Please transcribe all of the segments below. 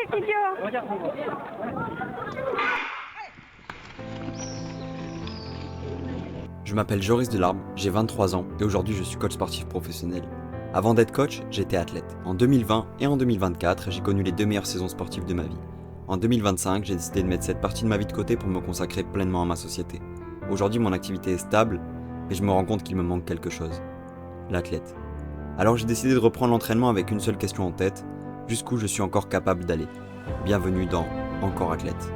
truc idiot. Je m'appelle Joris Delarme, j'ai 23 ans et aujourd'hui je suis coach sportif professionnel. Avant d'être coach, j'étais athlète. En 2020 et en 2024, j'ai connu les 2 meilleures saisons sportives de ma vie. En 2025, j'ai décidé de mettre cette partie de ma vie de côté pour me consacrer pleinement à ma société. Aujourd'hui, mon activité est stable, mais je me rends compte qu'il me manque quelque chose. L'athlète. Alors j'ai décidé de reprendre l'entraînement avec une seule question en tête, jusqu'où je suis encore capable d'aller. Bienvenue dans Encore Athlète.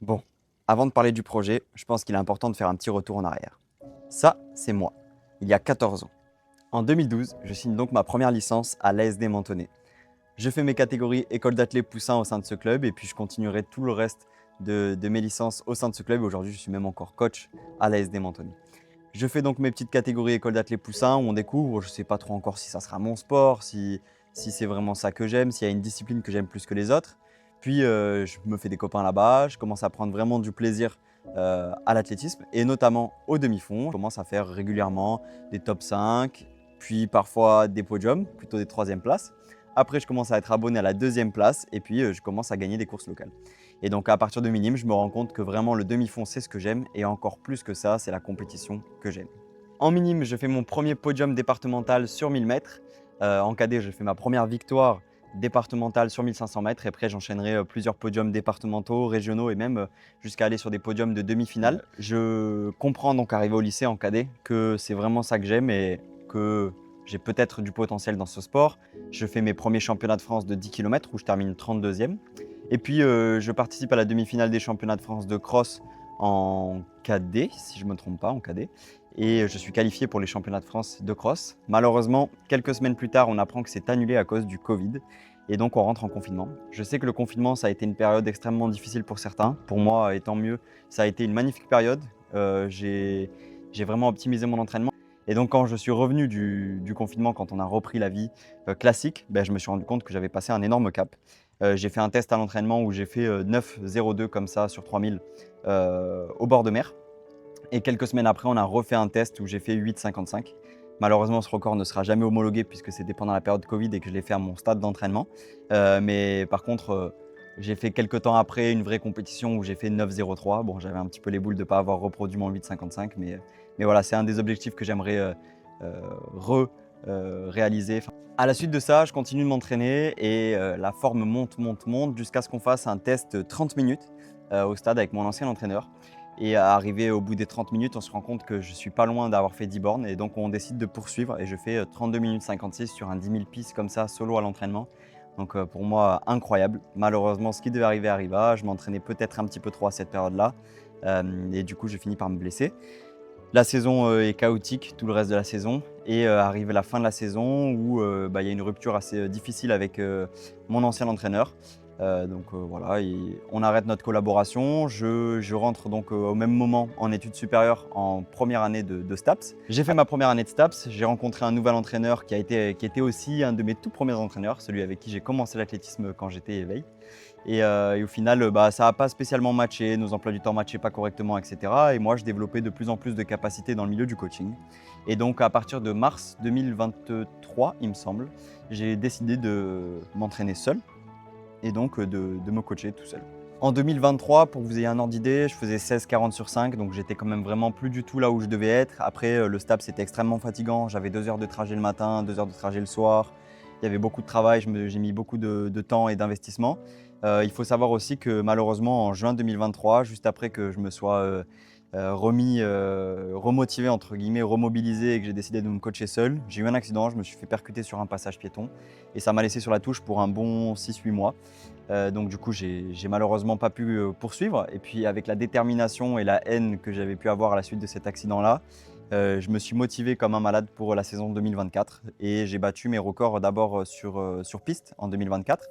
Bon, avant de parler du projet, je pense qu'il est important de faire un petit retour en arrière. Ça, c'est moi, il y a 14 ans. En 2012, je signe donc ma première licence à l'ASD Mentonnet. Je fais mes catégories école d'athlètes poussins au sein de ce club et puis je continuerai tout le reste de mes licences au sein de ce club. Aujourd'hui, je suis même encore coach à l'ASD Mentonnet. Je fais donc mes petites catégories école d'athlètes poussins où on découvre, je ne sais pas trop encore si ça sera mon sport, si c'est vraiment ça que j'aime, s'il y a une discipline que j'aime plus que les autres. Puis je me fais des copains là-bas, je commence à prendre vraiment du plaisir à l'athlétisme et notamment au demi-fond. Je commence à faire régulièrement des top 5, puis parfois des podiums, plutôt des 3e places. Après, je commence à être abonné à la 2e place et puis je commence à gagner des courses locales. Et donc à partir de minime, je me rends compte que vraiment le demi-fond, c'est ce que j'aime et encore plus que ça, c'est la compétition que j'aime. En minime, je fais mon premier podium départemental sur 1000 mètres. En cadet, je fais ma première victoire départementale sur 1500 mètres et après j'enchaînerai plusieurs podiums départementaux, régionaux et même jusqu'à aller sur des podiums de demi-finale. Je comprends donc arrivé au lycée en cadet que c'est vraiment ça que j'aime et que j'ai peut-être du potentiel dans ce sport. Je fais mes premiers championnats de France de 10 km où je termine 32e. Et puis je participe à la demi-finale des championnats de France de cross en cadet, si je ne me trompe pas, en cadet. Et je suis qualifié pour les championnats de France de cross. Malheureusement, quelques semaines plus tard, on apprend que c'est annulé à cause du Covid. Et donc on rentre en confinement. Je sais que le confinement, ça a été une période extrêmement difficile pour certains. Pour moi, et tant mieux, ça a été une magnifique période. J'ai vraiment optimisé mon entraînement. Et donc quand je suis revenu du confinement, quand on a repris la vie classique, je me suis rendu compte que j'avais passé un énorme cap. J'ai fait un test à l'entraînement où j'ai fait 9,02 comme ça sur 3000 au bord de mer. Et quelques semaines après, on a refait un test où j'ai fait 8,55. Malheureusement, ce record ne sera jamais homologué puisque c'était pendant la période Covid et que je l'ai fait à mon stade d'entraînement. Mais par contre, j'ai fait quelques temps après une vraie compétition où j'ai fait 9,03. Bon, j'avais un petit peu les boules de ne pas avoir reproduit mon 8,55. Mais voilà, c'est un des objectifs que j'aimerais réaliser. À la suite de ça, je continue de m'entraîner et la forme monte jusqu'à ce qu'on fasse un test 30 minutes au stade avec mon ancien entraîneur. Et arrivé au bout des 30 minutes, on se rend compte que je suis pas loin d'avoir fait 10 bornes et donc on décide de poursuivre et je fais 32 minutes 56 sur un 10 000 pistes comme ça, solo à l'entraînement. Donc pour moi, incroyable. Malheureusement, ce qui devait arriver arriva. Je m'entraînais peut-être un petit peu trop à cette période-là et du coup, j'ai fini par me blesser. La saison est chaotique, tout le reste de la saison, et arrive la fin de la saison où il y a une rupture assez difficile avec mon ancien entraîneur. Voilà, on arrête notre collaboration. Je rentre donc au même moment en études supérieures en première année de STAPS. J'ai fait ma première année de STAPS, j'ai rencontré un nouvel entraîneur qui était aussi un de mes tout premiers entraîneurs, celui avec qui j'ai commencé l'athlétisme quand j'étais éveil. Et au final, ça n'a pas spécialement matché, nos emplois du temps ne matchaient pas correctement, etc. Et moi, je développais de plus en plus de capacités dans le milieu du coaching. Et donc, à partir de mars 2023, il me semble, j'ai décidé de m'entraîner seul et donc de me coacher tout seul. En 2023, pour que vous ayez un ordre d'idée, je faisais 16,40 sur 5, donc j'étais quand même vraiment plus du tout là où je devais être. Après, le STAPS c'était extrêmement fatigant, j'avais 2 heures de trajet le matin, 2 heures de trajet le soir. Il y avait beaucoup de travail, j'ai mis beaucoup de temps et d'investissement. Il faut savoir aussi que malheureusement, en juin 2023, juste après que je me sois remotivé, entre guillemets, remobilisé et que j'ai décidé de me coacher seul, j'ai eu un accident, je me suis fait percuter sur un passage piéton et ça m'a laissé sur la touche pour un bon 6-8 mois. Donc du coup, j'ai malheureusement pas pu poursuivre. Et puis avec la détermination et la haine que j'avais pu avoir à la suite de cet accident-là, je me suis motivé comme un malade pour la saison 2024 et j'ai battu mes records d'abord sur piste en 2024.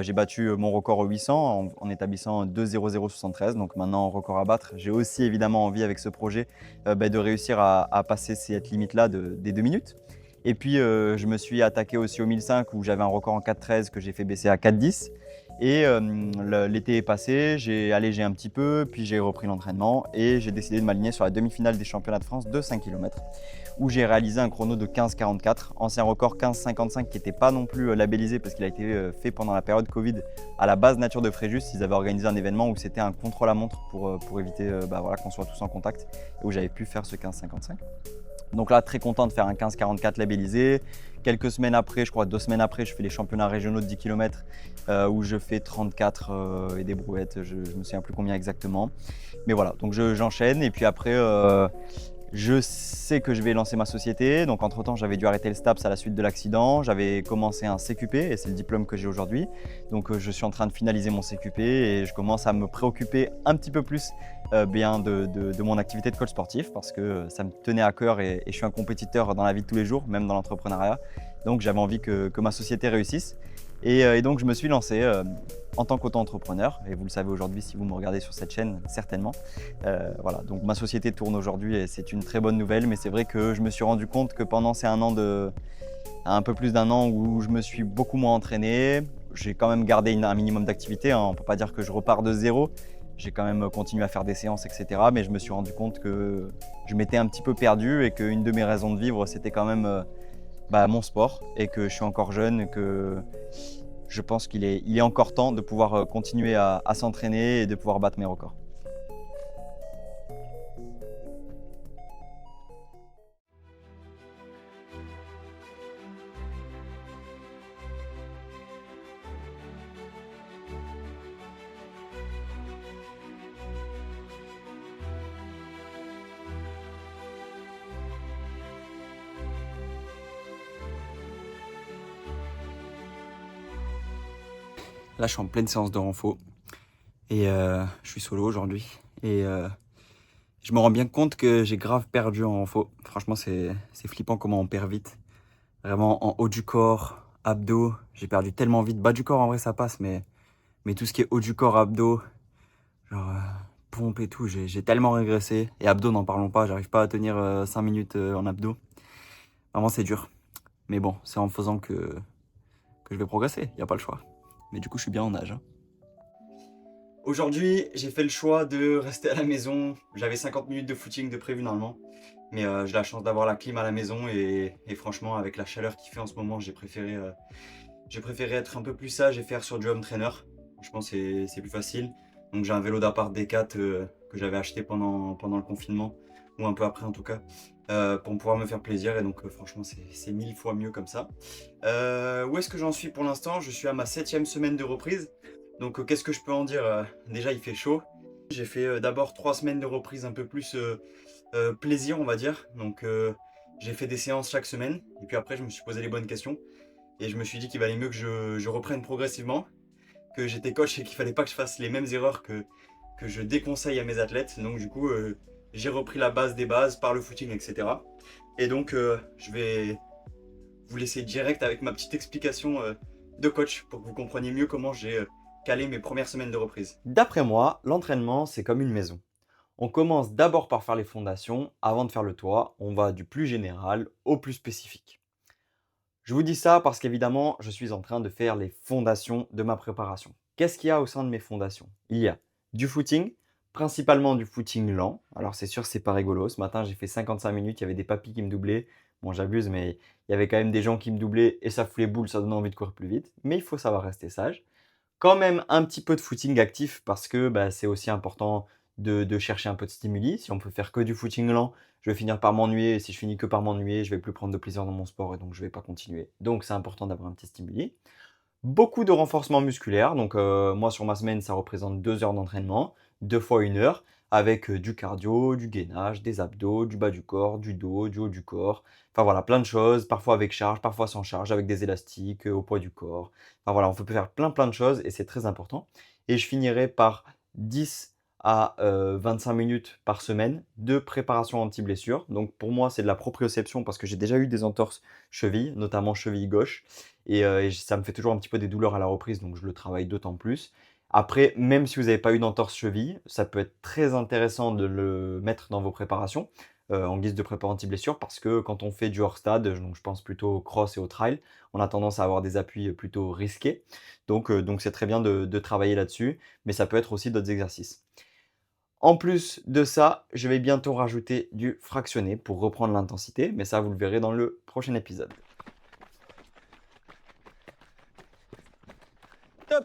J'ai battu mon record au 800 en établissant 2,0073, donc maintenant record à battre. J'ai aussi évidemment envie avec ce projet de réussir à passer cette limite-là des 2 minutes. Et puis je me suis attaqué aussi au 1005 où j'avais un record en 4,13 que j'ai fait baisser à 4,10. Et l'été est passé, j'ai allégé un petit peu, puis j'ai repris l'entraînement et j'ai décidé de m'aligner sur la demi-finale des championnats de France de 5 km où j'ai réalisé un chrono de 15,44, ancien record 15,55 qui n'était pas non plus labellisé parce qu'il a été fait pendant la période Covid à la base Nature de Fréjus. Ils avaient organisé un événement où c'était un contre-la-montre pour éviter qu'on soit tous en contact et où j'avais pu faire ce 15,55. Donc là, très content de faire un 15,44 labellisé. Quelques semaines après, je crois 2 semaines après, je fais les championnats régionaux de 10 km où je fais 34 et des brouettes, je ne me souviens plus combien exactement. Mais voilà, donc j'enchaîne et puis après, je sais que je vais lancer ma société. Donc entre-temps, j'avais dû arrêter le STAPS à la suite de l'accident. J'avais commencé un CQP et c'est le diplôme que j'ai aujourd'hui. Donc je suis en train de finaliser mon CQP et je commence à me préoccuper un petit peu plus de mon activité de coach sportif parce que ça me tenait à cœur et je suis un compétiteur dans la vie de tous les jours, même dans l'entrepreneuriat. Donc j'avais envie que ma société réussisse. Et donc je me suis lancé en tant qu'auto-entrepreneur. Et vous le savez aujourd'hui si vous me regardez sur cette chaîne, certainement. Voilà, donc ma société tourne aujourd'hui et c'est une très bonne nouvelle. Mais c'est vrai que je me suis rendu compte que pendant ces un peu plus d'un an où je me suis beaucoup moins entraîné, j'ai quand même gardé un minimum d'activité. On ne peut pas dire que je repars de zéro. J'ai quand même continué à faire des séances, etc. Mais je me suis rendu compte que je m'étais un petit peu perdu et qu'une de mes raisons de vivre, c'était quand même mon sport et que je suis encore jeune et que je pense qu'il est encore temps de pouvoir continuer à s'entraîner et de pouvoir battre mes records. Là, je suis en pleine séance de renfo et je suis solo aujourd'hui. Et je me rends bien compte que j'ai grave perdu en renfo. Franchement, c'est flippant comment on perd vite. Vraiment en haut du corps, abdos, j'ai perdu tellement vite. Bas du corps, en vrai, ça passe, mais tout ce qui est haut du corps, abdos, genre pompe et tout, j'ai tellement régressé. Et abdos, n'en parlons pas, j'arrive pas à tenir 5 minutes en abdos. Vraiment, c'est dur. Mais bon, c'est en faisant que je vais progresser, il n'y a pas le choix. Mais du coup, je suis bien en âge. Aujourd'hui, j'ai fait le choix de rester à la maison. J'avais 50 minutes de footing de prévu normalement. Mais j'ai la chance d'avoir la clim à la maison et franchement, avec la chaleur qu'il fait en ce moment, j'ai préféré être un peu plus sage et faire sur du home trainer. Franchement, c'est plus facile. Donc j'ai un vélo d'appart Decat que j'avais acheté pendant le confinement, ou un peu après en tout cas, pour pouvoir me faire plaisir. Et donc franchement, c'est 1000 fois mieux comme ça. Où est-ce que j'en suis pour l'instant? Je suis à ma 7e semaine de reprise. Donc qu'est-ce que je peux en dire? Déjà, il fait chaud. J'ai fait d'abord 3 semaines de reprise un peu plus plaisir, on va dire. Donc j'ai fait des séances chaque semaine. Et puis après, je me suis posé les bonnes questions. Et je me suis dit qu'il valait mieux que je reprenne progressivement, que j'étais coach et qu'il fallait pas que je fasse les mêmes erreurs que je déconseille à mes athlètes. Donc du coup, j'ai repris la base des bases par le footing, etc. Et donc, je vais vous laisser direct avec ma petite explication de coach pour que vous compreniez mieux comment j'ai calé mes premières semaines de reprise. D'après moi, l'entraînement, c'est comme une maison. On commence d'abord par faire les fondations avant de faire le toit. On va du plus général au plus spécifique. Je vous dis ça parce qu'évidemment, je suis en train de faire les fondations de ma préparation. Qu'est-ce qu'il y a au sein de mes fondations? Il y a du footing, principalement du footing lent. Alors c'est sûr, c'est pas rigolo. Ce matin, j'ai fait 55 minutes, il y avait des papis qui me doublaient. Bon, j'abuse, mais il y avait quand même des gens qui me doublaient et ça fout les boules, ça donne envie de courir plus vite. Mais il faut savoir rester sage. Quand même un petit peu de footing actif parce que c'est aussi important de chercher un peu de stimuli. Si on peut faire que du footing lent, je vais finir par m'ennuyer. Et si je finis que par m'ennuyer, je vais plus prendre de plaisir dans mon sport et donc je vais pas continuer. Donc c'est important d'avoir un petit stimuli. Beaucoup de renforcement musculaire. Donc moi sur ma semaine, ça représente 2 heures d'entraînement, 2 fois 1 heure, avec du cardio, du gainage, des abdos, du bas du corps, du dos, du haut du corps. Enfin voilà, plein de choses, parfois avec charge, parfois sans charge, avec des élastiques, au poids du corps. Enfin voilà, on peut faire plein de choses et c'est très important. Et je finirai par 10 à 25 minutes par semaine de préparation anti-blessure. Donc pour moi, c'est de la proprioception parce que j'ai déjà eu des entorses cheville, notamment cheville gauche. Et ça me fait toujours un petit peu des douleurs à la reprise, donc je le travaille d'autant plus. Après, même si vous n'avez pas eu d'entorse cheville, ça peut être très intéressant de le mettre dans vos préparations en guise de prépa anti-blessure parce que quand on fait du hors-stade, donc je pense plutôt au cross et au trail, on a tendance à avoir des appuis plutôt risqués. Donc c'est très bien de travailler là-dessus, mais ça peut être aussi d'autres exercices. En plus de ça, je vais bientôt rajouter du fractionné pour reprendre l'intensité, mais ça, vous le verrez dans le prochain épisode. Top!